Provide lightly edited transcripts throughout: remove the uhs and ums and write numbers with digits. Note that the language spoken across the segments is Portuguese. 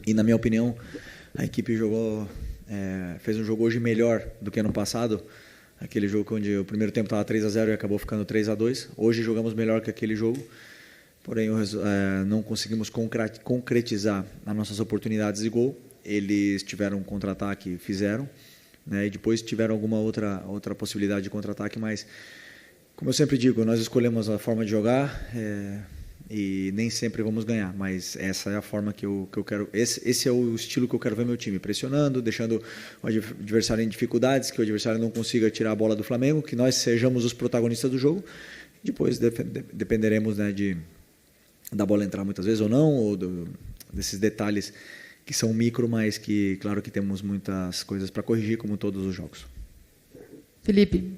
E, na minha opinião, a equipe fez um jogo hoje melhor do que ano passado. Aquele jogo onde o primeiro tempo estava 3-0 e acabou ficando 3-2. Hoje jogamos melhor que aquele jogo. Porém, não conseguimos concretizar as nossas oportunidades de gol. Eles tiveram um contra-ataque, fizeram, né? E depois tiveram alguma outra possibilidade de contra-ataque, mas, como eu sempre digo, nós escolhemos a forma de jogar e nem sempre vamos ganhar, mas essa é a forma que eu quero. Esse é o estilo que eu quero ver meu time, pressionando, deixando o adversário em dificuldades, que o adversário não consiga tirar a bola do Flamengo, que nós sejamos os protagonistas do jogo. Depois dependeremos, né, da bola entrar muitas vezes ou não, ou desses detalhes que são micro, mas que, claro, que temos muitas coisas para corrigir, como todos os jogos. Felipe,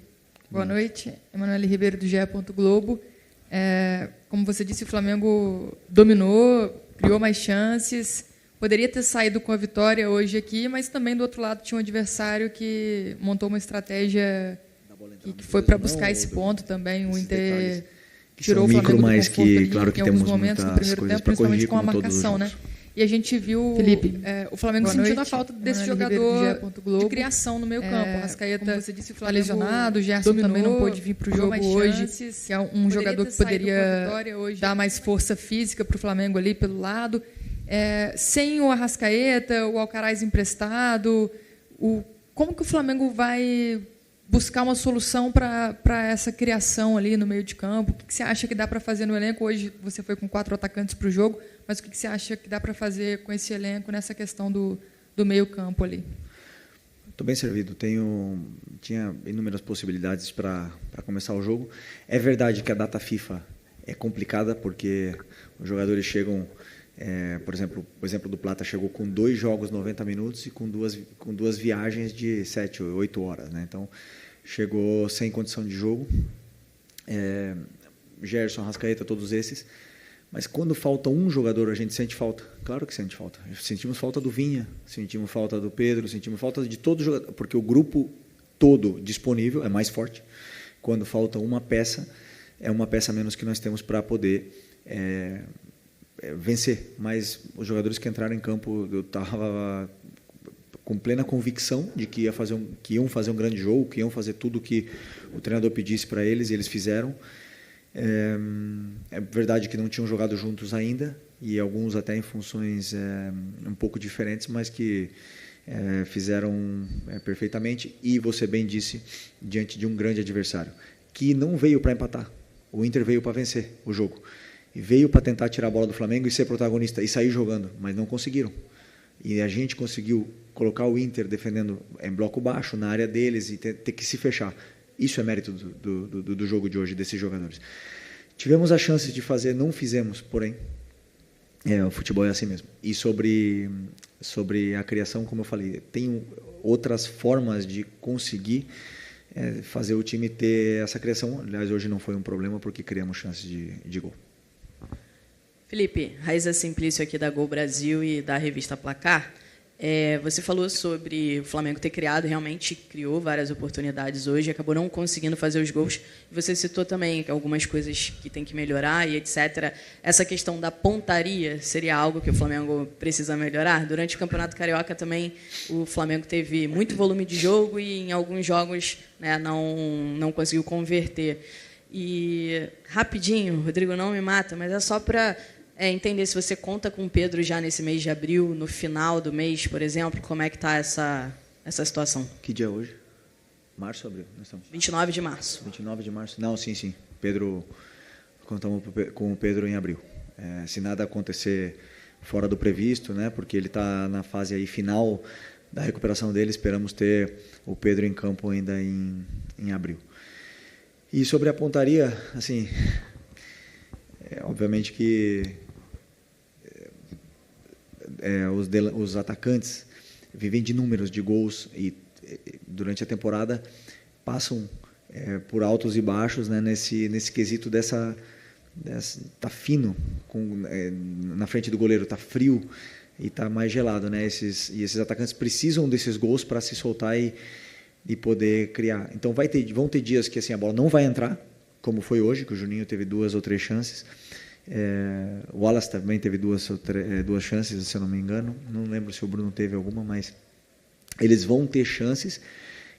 boa noite. Emanuele Ribeiro, do GE. Globo. Como você disse, o Flamengo dominou, criou mais chances, poderia ter saído com a vitória hoje aqui, mas também, do outro lado, tinha um adversário que montou uma estratégia que foi para buscar esse ponto também. O Inter tirou o Flamengo do conforto ali, claro, que em alguns momentos do primeiro tempo, principalmente com a marcação, né? E a gente viu, Felipe, o Flamengo sentindo a falta desse jogador de criação no meio campo. O Arrascaeta, como você disse, o lesionado, o Gerson também não pôde vir para o jogo hoje, que é um jogador que poderia dar mais força física para o Flamengo ali pelo lado. Sem o Arrascaeta, o Alcaraz emprestado, como que o Flamengo vai buscar uma solução para essa criação ali no meio de campo? O que você acha que dá para fazer no elenco? Hoje você foi com 4 atacantes para o jogo, mas o que você acha que dá para fazer com esse elenco nessa questão do meio campo ali? Estou bem servido. Tinha inúmeras possibilidades para começar o jogo. É verdade que a data FIFA é complicada, porque os jogadores chegam... por exemplo, o exemplo do Plata chegou com 2 jogos 90 minutos e com duas viagens de 7 ou 8 horas, né? Então, chegou sem condição de jogo. Gerson, Arrascaeta, todos esses. Mas quando falta um jogador, a gente sente falta. Claro que sente falta. Sentimos falta do Vinha, sentimos falta do Pedro, sentimos falta de todos os jogadores, porque o grupo todo disponível é mais forte. Quando falta uma peça, é uma peça a menos que nós temos para poder vencer. Mas os jogadores que entraram em campo, eu estava com plena convicção de que iam fazer um grande jogo, que iam fazer tudo o que o treinador pedisse para eles, e eles fizeram. É verdade que não tinham jogado juntos ainda, e alguns até em funções um pouco diferentes, mas que fizeram perfeitamente. E você bem disse, diante de um grande adversário, que não veio para empatar. O Inter veio para vencer o jogo. E veio para tentar tirar a bola do Flamengo e ser protagonista, e sair jogando, mas não conseguiram. E a gente conseguiu colocar o Inter defendendo em bloco baixo, na área deles, e ter que se fechar. Isso é mérito do jogo de hoje, desses jogadores. Tivemos a chance de fazer, não fizemos, porém, o futebol é assim mesmo. E sobre a criação, como eu falei, tem outras formas de conseguir fazer o time ter essa criação. Aliás, hoje não foi um problema, porque criamos chances de gol. Felipe, Raíza Simplício aqui da Gol Brasil e da revista Placar. Você falou sobre o Flamengo ter realmente criou várias oportunidades hoje, acabou não conseguindo fazer os gols. Você citou também algumas coisas que tem que melhorar e etc. Essa questão da pontaria seria algo que o Flamengo precisa melhorar? Durante o Campeonato Carioca também o Flamengo teve muito volume de jogo e em alguns jogos, né, não conseguiu converter. E, rapidinho, Rodrigo, não me mata, mas é só para... entender se você conta com o Pedro já nesse mês de abril, no final do mês, por exemplo, como é que está essa situação? Que dia é hoje? Março ou abril? 29 de março. 29 de março? Não, sim. Pedro, contamos com o Pedro em abril. Se nada acontecer fora do previsto, né, porque ele está na fase aí final da recuperação dele, esperamos ter o Pedro em campo ainda em abril. E sobre a pontaria, assim, obviamente que os atacantes vivem de números de gols e durante a temporada passam por altos e baixos, né, nesse quesito tá fino na frente do goleiro, tá frio e tá mais gelado, né? Esses atacantes precisam desses gols para se soltar e poder criar. Então vão ter dias que assim a bola não vai entrar, como foi hoje, que o Juninho teve 2 ou 3 chances. O Wallace também teve duas chances, se eu não me engano. Não lembro se o Bruno teve alguma, mas eles vão ter chances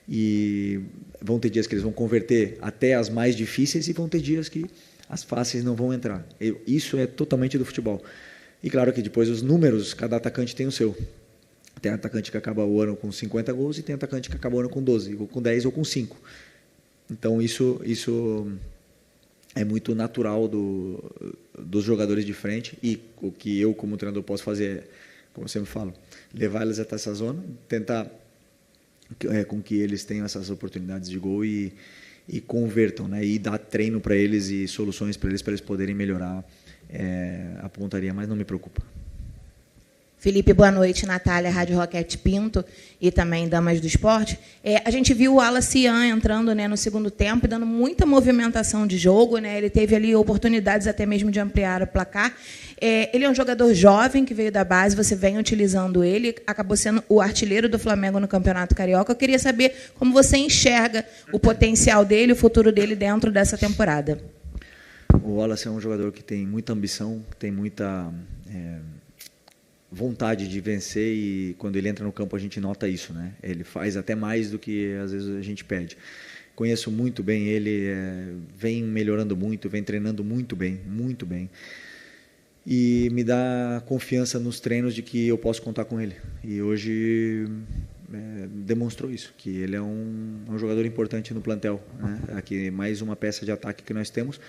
e vão ter dias que eles vão converter até as mais difíceis e vão ter dias que as fáceis não vão entrar. Isso é totalmente do futebol. E claro que depois os números, cada atacante tem o seu. Tem atacante que acaba o ano com 50 gols e tem atacante que acaba o ano com 12, ou com 10 ou com 5. Então isso é muito natural dos jogadores de frente, e o que eu como treinador posso fazer é, como eu sempre falo, levar eles até essa zona, tentar com que eles tenham essas oportunidades de gol e convertam, né? E dar treino para eles e soluções para eles poderem melhorar a pontaria, mas não me preocupa. Felipe, boa noite. Natália, Rádio Roquete Pinto e também Damas do Esporte. A gente viu o Wallace Ian entrando, né, no segundo tempo, dando muita movimentação de jogo, né? Ele teve ali oportunidades até mesmo de ampliar o placar. Ele é um jogador jovem que veio da base, você vem utilizando ele, acabou sendo o artilheiro do Flamengo no Campeonato Carioca. Eu queria saber como você enxerga o potencial dele, o futuro dele dentro dessa temporada. O Wallace é um jogador que tem muita ambição, tem muita vontade de vencer, e quando ele entra no campo a gente nota isso, né? Ele faz até mais do que às vezes a gente pede. Conheço muito bem ele, vem melhorando muito, vem treinando muito bem, e me dá confiança nos treinos de que eu posso contar com ele. E hoje demonstrou isso, que ele é um jogador importante no plantel, né? Aqui mais uma peça de ataque que nós temos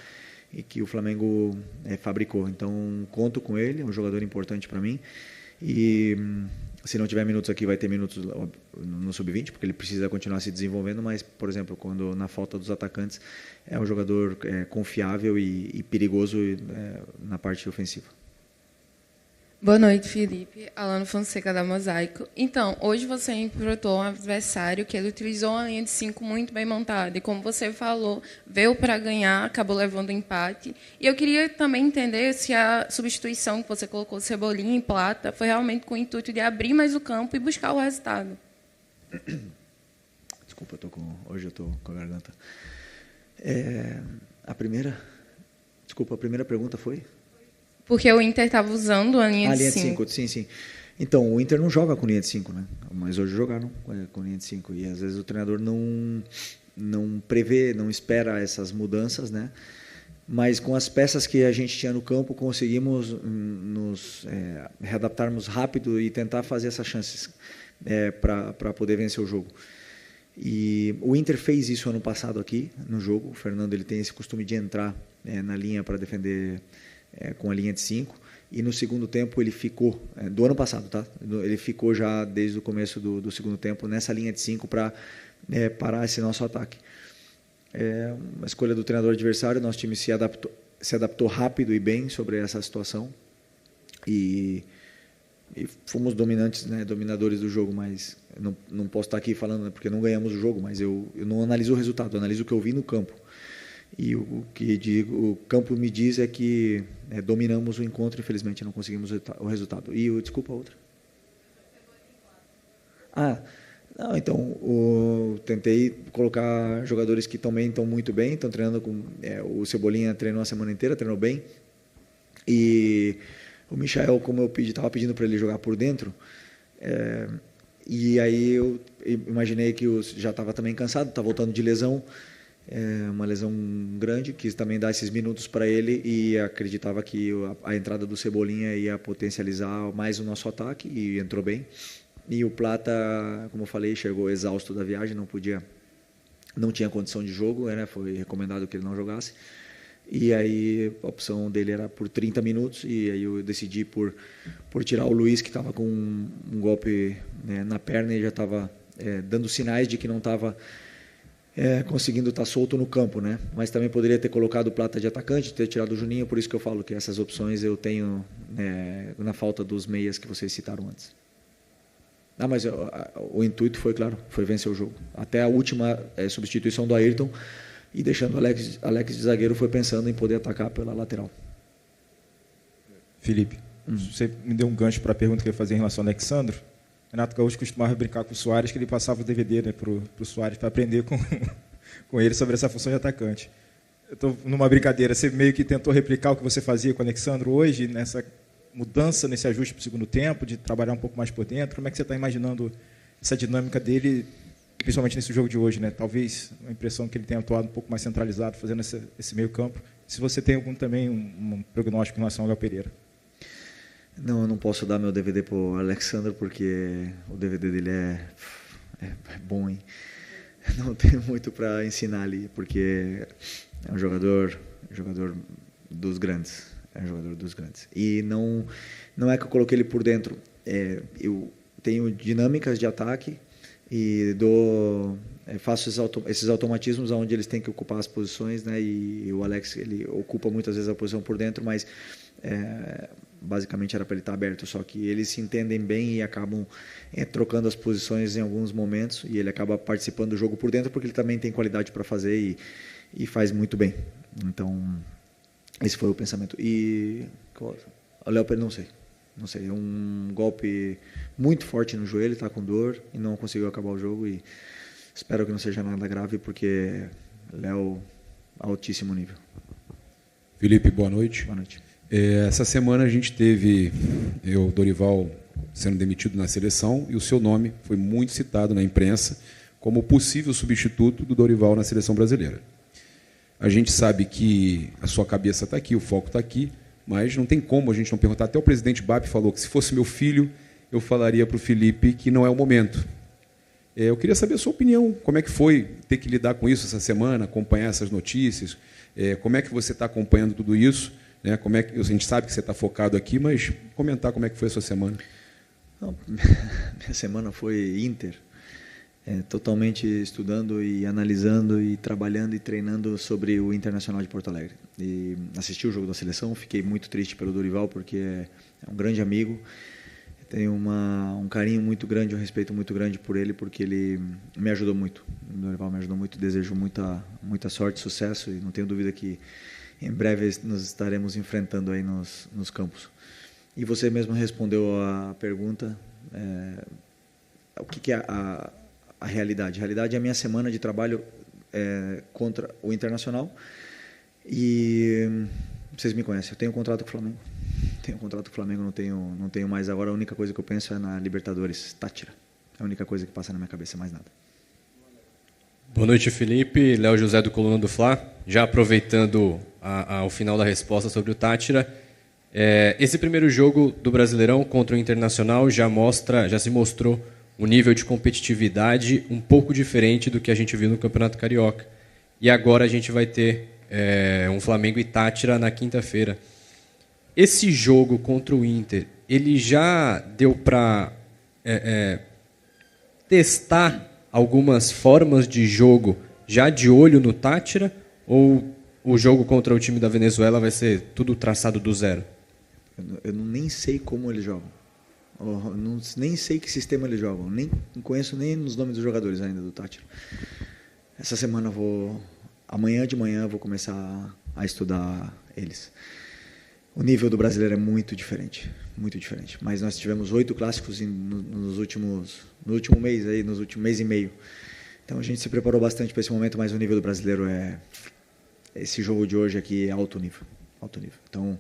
e que o Flamengo fabricou. Então conto com ele, é um jogador importante para mim. E se não tiver minutos aqui, vai ter minutos no sub-20, porque ele precisa continuar se desenvolvendo, mas, por exemplo, quando na falta dos atacantes, é um jogador confiável e perigoso na parte ofensiva. Boa noite, Felipe. Alano Fonseca, da Mosaico. Então, hoje você enfrentou um adversário que ele utilizou uma linha de 5 muito bem montada. E, como você falou, veio para ganhar, acabou levando empate. E eu queria também entender se a substituição que você colocou, Cebolinha em Plata, foi realmente com o intuito de abrir mais o campo e buscar o resultado. Desculpa, hoje eu estou com a garganta. A primeira pergunta foi? Porque o Inter estava usando a linha de 5. Sim. Então, o Inter não joga com linha de 5, né? Mas hoje jogaram com linha de 5. E às vezes o treinador não prevê, não espera essas mudanças, né? Mas com as peças que a gente tinha no campo, conseguimos nos readaptarmos rápido e tentar fazer essas chances para poder vencer o jogo. E o Inter fez isso ano passado aqui no jogo. O Fernando ele tem esse costume de entrar na linha para defender com a linha de 5, e no segundo tempo ele ficou, do ano passado, tá? Ele ficou já desde o começo do segundo tempo nessa linha de 5 para parar esse nosso ataque. Uma escolha do treinador adversário, nosso time se adaptou rápido e bem sobre essa situação, e fomos dominantes, né, dominadores do jogo, mas não posso estar aqui falando porque não ganhamos o jogo, mas eu não analiso o resultado, eu analiso o que eu vi no campo. E o o campo me diz é que dominamos o encontro, infelizmente não conseguimos o resultado. E desculpa a outra. Não, então tentei colocar jogadores que também estão muito bem, estão treinando com o Cebolinha treinou a semana inteira, treinou bem. E o Michael, como eu estava pedindo para ele jogar por dentro, e aí eu imaginei que já estava também cansado, estava voltando de lesão. Uma lesão grande, quis também dar esses minutos para ele e acreditava que a entrada do Cebolinha ia potencializar mais o nosso ataque, e entrou bem. E o Plata, como eu falei, chegou exausto da viagem, não tinha condição de jogo, né? Foi recomendado que ele não jogasse. E aí a opção dele era por 30 minutos, e aí eu decidi por tirar o Luiz, que estava com um golpe na perna e já estava dando sinais de que não estava conseguindo estar solto no campo, né? Mas também poderia ter colocado o Plata de atacante, ter tirado o Juninho, por isso que eu falo que essas opções eu tenho na falta dos meias que vocês citaram antes. Mas o intuito foi, claro, foi vencer o jogo. Até a última substituição do Ayrton, e deixando o Alex de zagueiro, foi pensando em poder atacar pela lateral. Felipe, você me deu um gancho para a pergunta que eu ia fazer em relação ao Alexandro. Renato Gaúcho costumava brincar com o Soares, que ele passava o DVD, né, para o Soares, para aprender com ele sobre essa função de atacante. Eu estou numa brincadeira. Você meio que tentou replicar o que você fazia com o Alexandro hoje, nessa mudança, nesse ajuste para o segundo tempo, de trabalhar um pouco mais por dentro. Como é que você está imaginando essa dinâmica dele, principalmente nesse jogo de hoje, né? Talvez a impressão que ele tenha atuado um pouco mais centralizado, fazendo esse meio campo. Se você tem também um prognóstico em relação ao Léo Pereira. Não, eu não posso dar meu DVD para o Alexandre, porque o DVD dele é bom, hein? Não tenho muito para ensinar ali, porque é um jogador dos grandes. É um jogador dos grandes. E não é que eu coloquei ele por dentro. Eu tenho dinâmicas de ataque e faço esses automatismos onde eles têm que ocupar as posições, né? E o Alex, ele ocupa muitas vezes a posição por dentro, mas basicamente era para ele estar aberto, só que eles se entendem bem e acabam trocando as posições em alguns momentos, e ele acaba participando do jogo por dentro porque ele também tem qualidade para fazer e faz muito bem. Então, esse foi o pensamento. E o Léo Pereira, não sei, é um golpe muito forte no joelho, está com dor e não conseguiu acabar o jogo, e espero que não seja nada grave, porque Léo, altíssimo nível. Felipe, boa noite. Boa noite. Essa semana a gente teve o Dorival sendo demitido na seleção e o seu nome foi muito citado na imprensa como possível substituto do Dorival na seleção brasileira. A gente sabe que a sua cabeça está aqui, o foco está aqui, mas não tem como a gente não perguntar. Até o presidente BAP falou que se fosse meu filho, eu falaria para o Felipe que não é o momento. Eu queria saber a sua opinião, como é que foi ter que lidar com isso essa semana, acompanhar essas notícias, como é que você está acompanhando tudo isso? Como é que, a gente sabe que você está focado aqui, mas comentar como é que foi a sua semana. Não, minha semana foi Inter, totalmente estudando e analisando e trabalhando e treinando sobre o Internacional de Porto Alegre. E assisti o jogo da seleção, fiquei muito triste pelo Dorival, porque é um grande amigo, tenho um carinho muito grande, um respeito muito grande por ele, porque ele me ajudou muito. O Dorival me ajudou muito, desejo muita sorte, sucesso, e não tenho dúvida que em breve nos estaremos enfrentando aí nos campos. E você mesmo respondeu a pergunta, o que é a realidade? A realidade é a minha semana de trabalho contra o Internacional, e vocês me conhecem, eu tenho um contrato com o Flamengo. Não tenho mais agora. A única coisa que eu penso é na Libertadores, Táchira. É a única coisa que passa na minha cabeça, mais nada. Boa noite, Felipe. Léo José do Coluna do Fla. Já aproveitando o final da resposta sobre o Táchira, esse primeiro jogo do Brasileirão contra o Internacional já se mostrou um nível de competitividade um pouco diferente do que a gente viu no Campeonato Carioca. E agora a gente vai ter um Flamengo e Táchira na quinta-feira. Esse jogo contra o Inter, ele já deu para testar algumas formas de jogo já de olho no Táchira, ou o jogo contra o time da Venezuela vai ser tudo traçado do zero? Eu nem sei como eles jogam. Nem sei que sistema eles jogam. Não conheço nem os nomes dos jogadores ainda do Táchira. Essa semana amanhã de manhã vou começar a estudar eles. O nível do brasileiro é muito diferente, mas nós tivemos 8 clássicos no último mês e meio. Então a gente se preparou bastante para esse momento, mas o nível do brasileiro esse jogo de hoje aqui é alto nível. Então,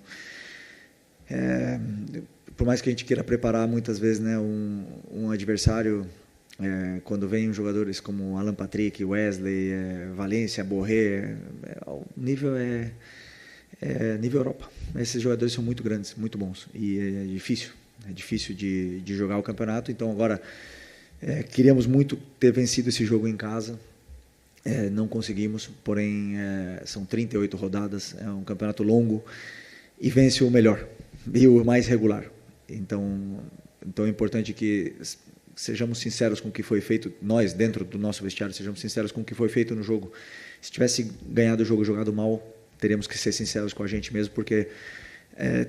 por mais que a gente queira preparar muitas vezes, né, um adversário, quando vem jogadores como Alan Patrick, Wesley, Valência, Borré, o nível é nível Europa. Esses jogadores são muito grandes, muito bons, e é difícil de jogar o campeonato. Então agora queríamos muito ter vencido esse jogo em casa, não conseguimos, porém são 38 rodadas, é um campeonato longo, e vence o melhor e o mais regular. Então é importante que sejamos sinceros com o que foi feito, nós dentro do nosso vestiário sejamos sinceros com o que foi feito no jogo. Se tivesse ganhado o jogo, jogado mal, teríamos que ser sinceros com a gente mesmo, porque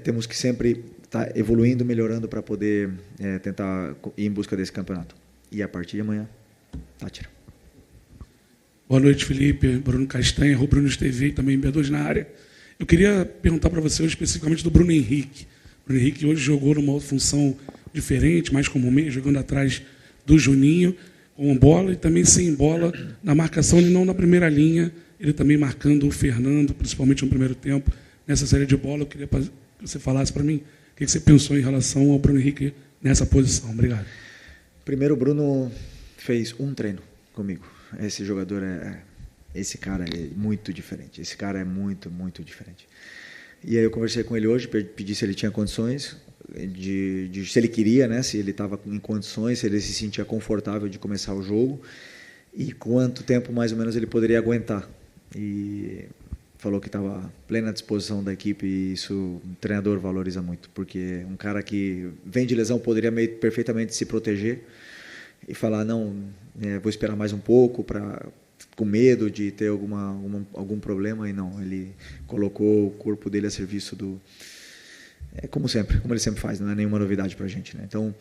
temos que sempre estar evoluindo, melhorando para poder tentar ir em busca desse campeonato. E a partir de amanhã, Táchira. Boa noite, Felipe. Bruno Castanha, Rubro News TV e também B2 na área. Eu queria perguntar para você hoje especificamente do Bruno Henrique. O Bruno Henrique hoje jogou numa outra função diferente, mais como meio, jogando atrás do Juninho, com bola e também sem bola na marcação e não na primeira linha. ele também marcando o Fernando, principalmente no primeiro tempo, nessa série de bola. Eu queria que você falasse para mim o que você pensou em relação ao Bruno Henrique nessa posição. Obrigado. Primeiro, o Bruno fez um treino comigo. Esse jogador esse cara é muito diferente. Esse cara é muito, muito diferente. E aí eu conversei com ele hoje, pedi se ele tinha condições, se ele queria, né, se ele estava em condições, se ele se sentia confortável de começar o jogo e quanto tempo mais ou menos ele poderia aguentar. E falou que estava à plena disposição da equipe, e isso o treinador valoriza muito, porque um cara que vem de lesão poderia perfeitamente se proteger e falar, não, vou esperar mais um pouco com medo de ter algum problema, e não, ele colocou o corpo dele a serviço como sempre, como ele sempre faz, não é nenhuma novidade para a gente, né? Então,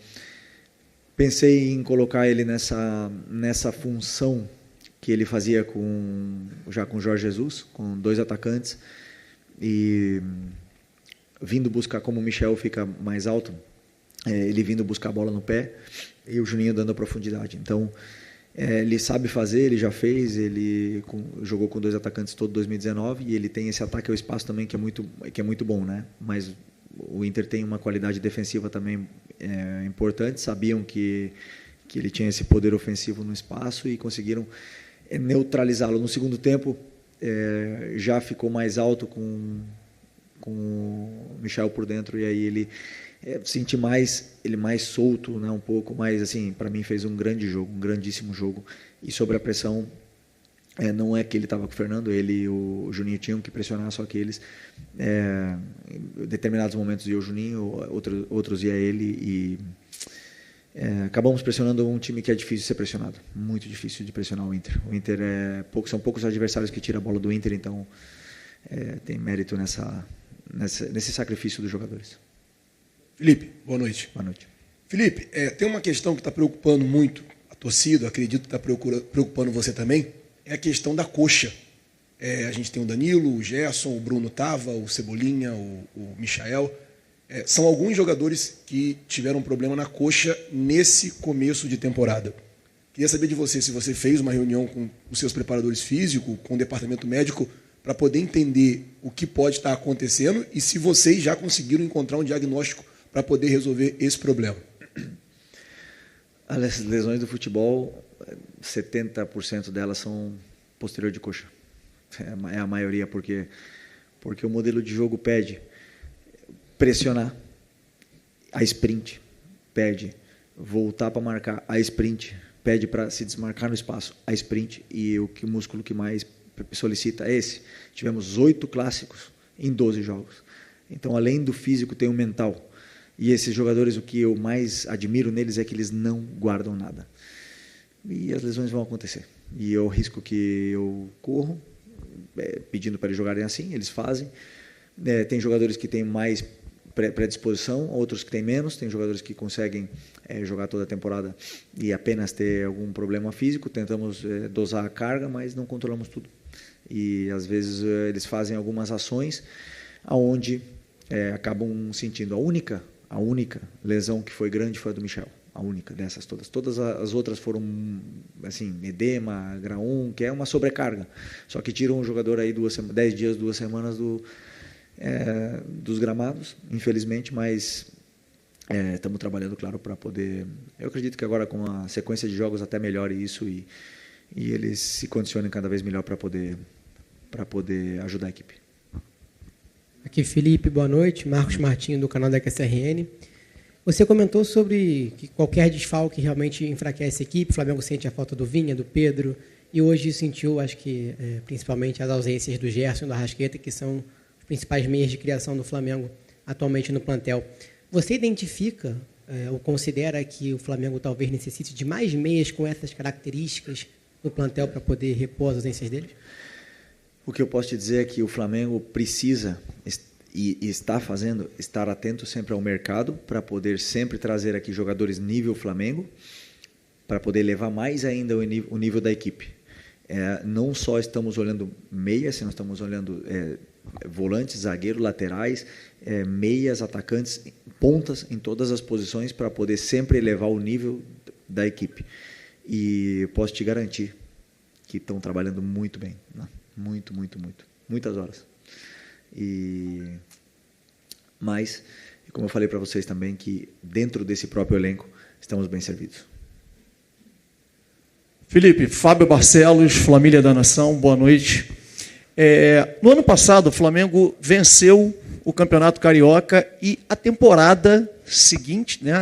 pensei em colocar ele nessa função que ele fazia já com o Jorge Jesus, com 2 atacantes, e vindo buscar, como o Michel fica mais alto, ele vindo buscar a bola no pé, e o Juninho dando a profundidade. Então, ele sabe fazer, ele já fez, ele jogou com 2 atacantes todo 2019, e ele tem esse ataque ao espaço também que é muito bom, né? Mas o Inter tem uma qualidade defensiva também importante, sabiam que ele tinha esse poder ofensivo no espaço e conseguiram neutralizá-lo. No segundo tempo, já ficou mais alto com o Michel por dentro, e aí ele senti ele mais solto, né, um pouco mais, assim, para mim fez um grande jogo, um grandíssimo jogo, e sobre a pressão, não é que ele estava com o Fernando, ele e o Juninho tinham que pressionar, só que eles, em determinados momentos ia o Juninho, outros ia ele, e acabamos pressionando um time que é difícil de ser pressionado, muito difícil de pressionar o Inter. O Inter são poucos adversários que tiram a bola do Inter, então tem mérito nesse sacrifício dos jogadores. Felipe, boa noite. Boa noite. Felipe, tem uma questão que está preocupando muito a torcida, acredito que está preocupando você também, é a questão da coxa. A gente tem o Danilo, o Gerson, o Bruno Tava, o Cebolinha, o Michael. São alguns jogadores que tiveram um problema na coxa nesse começo de temporada. Queria saber de você se você fez uma reunião com os seus preparadores físicos, com o departamento médico, para poder entender o que pode estar acontecendo e se vocês já conseguiram encontrar um diagnóstico para poder resolver esse problema. As lesões do futebol, 70% delas são posterior de coxa. É a maioria, porque o modelo de jogo pede pressionar, a sprint, pede voltar para marcar, a sprint, pede para se desmarcar no espaço, a sprint, e o músculo que mais solicita é esse. Tivemos 8 clássicos em 12 jogos. Então, além do físico, tem o mental. E esses jogadores, o que eu mais admiro neles é que eles não guardam nada. E as lesões vão acontecer. E é o risco que eu corro, pedindo para eles jogarem assim, eles fazem. Tem jogadores que têm mais predisposição, outros que têm menos. Tem jogadores que conseguem jogar toda a temporada e apenas ter algum problema físico. Tentamos dosar a carga, mas não controlamos tudo. E, às vezes, eles fazem algumas ações onde acabam sentindo. A única lesão que foi grande foi a do Michel. A única dessas todas. Todas as outras foram, assim, edema, grau 1, que é uma sobrecarga. Só que tiram um jogador aí 10 dias, 2 semanas dos gramados, infelizmente, mas estamos trabalhando, claro, para poder... Eu acredito que agora, com a sequência de jogos, até melhore isso e eles se condicionem cada vez melhor para poder ajudar a equipe. Aqui, Felipe, boa noite. Marcos Martinho, do canal da QSRN. Você comentou sobre que qualquer desfalque realmente enfraquece a equipe. O Flamengo sente a falta do Vinha, do Pedro, e hoje sentiu, acho que, principalmente as ausências do Gerson e do Arrascaeta, que são os principais meios de criação do Flamengo atualmente no plantel. Você identifica ou considera que o Flamengo talvez necessite de mais meias com essas características no plantel para poder repor as ausências deles? O que eu posso te dizer é que o Flamengo precisa e está fazendo, estar atento sempre ao mercado para poder sempre trazer aqui jogadores nível Flamengo, para poder levar mais ainda o nível da equipe. Não só estamos olhando meias, nós estamos olhando volantes, zagueiros, laterais, meias, atacantes, pontas em todas as posições para poder sempre elevar o nível da equipe. E posso te garantir que estão trabalhando muito bem, né? Muitas horas. Mas, como eu falei para vocês também, que dentro desse próprio elenco estamos bem servidos. Felipe, Fábio Barcelos, Família da Nação, boa noite. No ano passado, o Flamengo venceu o Campeonato Carioca e a temporada seguinte, né,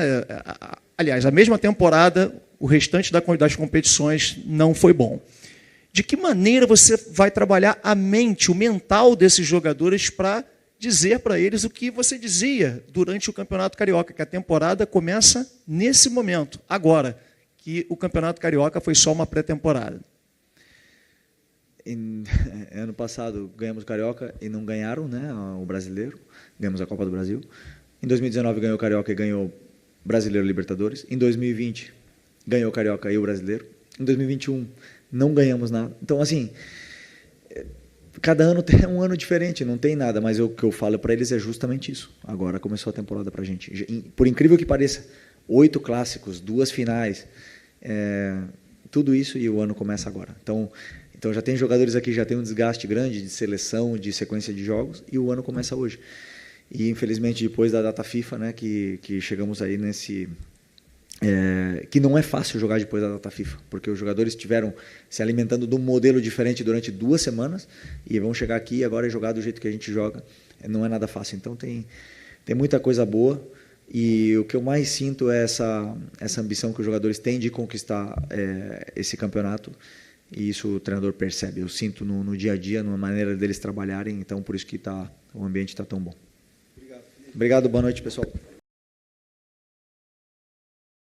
aliás, a mesma temporada, o restante das competições não foi bom. De que maneira você vai trabalhar a mente, o mental desses jogadores para dizer para eles o que você dizia durante o Campeonato Carioca, que a temporada começa nesse momento, agora, que o Campeonato Carioca foi só uma pré-temporada? Ano passado ganhamos o Carioca e não ganharam, né, o Brasileiro, ganhamos a Copa do Brasil. Em 2019 ganhou o Carioca e ganhou Brasileiro e Libertadores. Em 2020 ganhou o Carioca e o Brasileiro. Em 2021 não ganhamos nada. Então, assim, cada ano tem um ano diferente, não tem nada, mas o que eu falo para eles é justamente isso. Agora começou a temporada para a gente. Por incrível que pareça, 8 clássicos, 2 finais, tudo isso, e o ano começa agora. Então já tem jogadores aqui, já tem um desgaste grande de seleção, de sequência de jogos, e o ano começa hoje. E infelizmente depois da data FIFA, né, que chegamos aí nesse... que não é fácil jogar depois da data FIFA, porque os jogadores estiveram se alimentando de um modelo diferente durante 2 semanas e vão chegar aqui e agora jogar do jeito que a gente joga. Não é nada fácil. Então tem muita coisa boa, e o que eu mais sinto é essa ambição que os jogadores têm de conquistar esse campeonato, e isso o treinador percebe. Eu sinto no dia a dia, na maneira deles trabalharem, então por isso que o ambiente está tão bom. Obrigado, boa noite, pessoal.